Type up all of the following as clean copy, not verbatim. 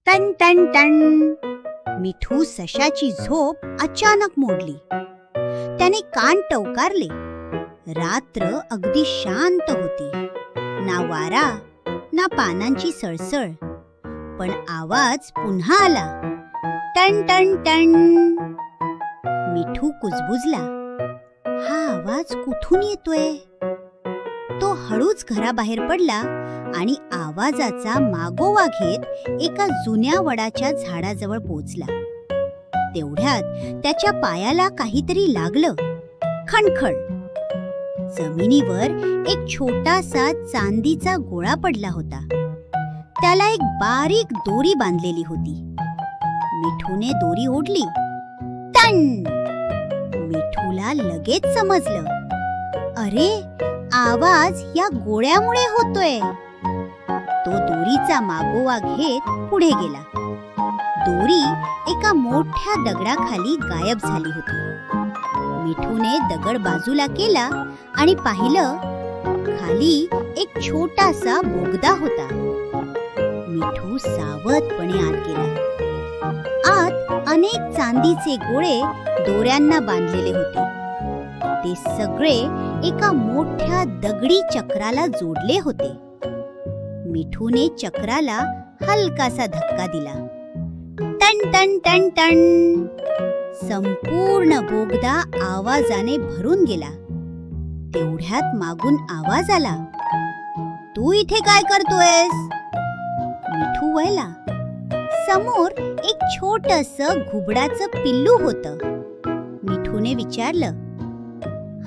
Ton टन टन. मिठू सशाची झोप अचानक मोडली. त्याने कान टवकारले. रात्र अगदी शांत होती. ना वारा ना पानांची सळसळ. पण आवाज पुन्हा आला. टन टन टन. मिठू कुजबुजला. हा आवाज कुठून येतोय? तो हळूच घराबाहेर पडला आणि आवाजाचा मागोवा घेत एका जुन्या वडाच्या झाडाजवळ पोहोचला. तेवढ्यात त्याच्या पायाला काहीतरी लागलं. खणखण. जमिनीवर एक छोटासा चांदीचा गोळा पडला होता. त्याला एक बारीक दोरी बांधलेली होती. मिठूने दोरी ओढली. टन. मिठूला लगेच समजलं, अरे, आवाज या गोळ्यामुळे होतोय. तो दोरीचा मागोवा घेत पुढे गेला. दोरी एका मोठ्या दगडाखाली गायब झाली होती. मिठूने दगड बाजूला केला आणि पाहिलं, खाली एक छोटासा बोगदा होता. मिठू सावधपणे आत गेला. आत अनेक चांदीचे गोळे दोऱ्यांना बांधलेले होते. ते सगळे एका मोठ्या दगडी चक्राला जोडले होते. मिठूने चक्राला हलकासा धक्का दिला. टन टन टन टन. संपूर्ण बोगदा आवाजाने भरून गेला. तेवढ्यात मागून आवाज आला, तू इथे काय करतोयस? मिठू वळला. समोर एक छोटंसं घुबडाचं पिल्लू होतं. मिठूने विचारलं,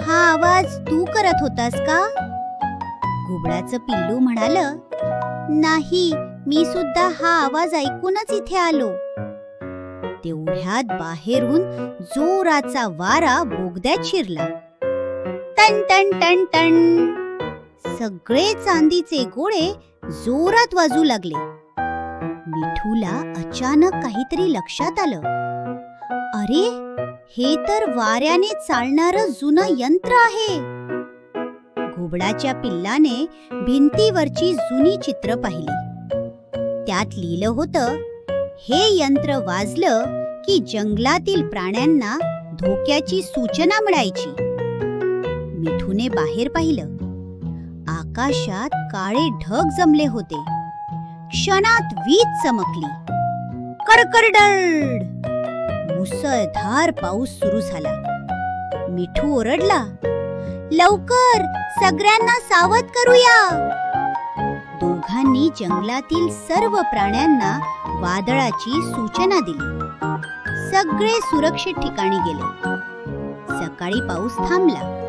हा आवाज तू करत होतास का? घुबडाचं पिल्लू म्हणालं, नाही, मी सुद्धा हा आवाज ऐकूनच इथे आलो. तेवढ्यात बाहेरून जोराचा वारा बोगद्यात शिरला. टन टन टन टन. सगळे चांदीचे गोळे जोरात वाजू लागले. मिठूला अचानक काहीतरी लक्षात आलं. अरे, हे तर वाऱ्याने चालणारं जुनं यंत्र आहे. घुबडाच्या पिल्लाने भिंतीवरची जुनी चित्र पाहिली. त्यात लिहिलं होतं, हे यंत्र वाजलं की जंगलातील प्राण्यांना धोक्याची सूचना मिळायची. मिठूने बाहेर पाहिलं. आकाशात काळे ढग जमले होते. क्षणात वीज चमकली. कडकडड. मुसळधार पाऊस सुरू झाला. मिठू ओरडला, लवकर सगळ्यांना सावध करूया. दोघांनी जंगलातील सर्व प्राण्यांना वादळाची सूचना दिली. सगळे सुरक्षित ठिकाणी गेले. सकाळी पाऊस थांबला.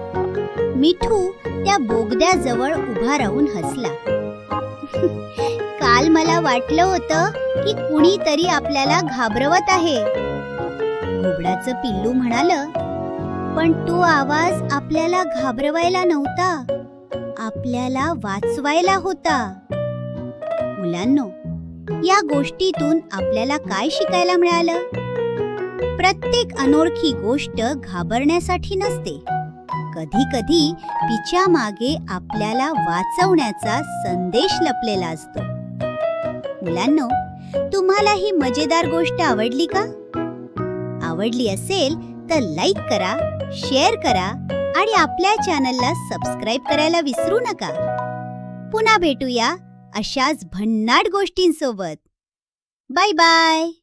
मिठू त्या बोगद्याजवळ उभा राहून हसला. काल मला वाटलं होतं की कुणीतरी आपल्याला घाबरवत आहे. घुबडाचं पिल्लू म्हणालं, पण तो आवाज आपल्याला घाबरवायला नव्हता, आपल्याला वाचवायला होता. मुलांनो, या गोष्टीतून आपल्याला काय शिकायला मिळालं? प्रत्येक अनोळखी गोष्ट घाबरण्यासाठी नसते. कधी कधी तिच्या मागे आपल्याला वाचवण्याचा संदेश लपलेला असतो. मुलांनो, तुम्हाला ही मजेदार गोष्ट आवडली का? आवडली असेल तर लाईक करा, शेअर करा आणि आपल्या चॅनलला सबस्क्राईब करायला विसरू नका. पुन्हा भेटूया अशाच भन्नाट गोष्टींसोबत. Bye bye.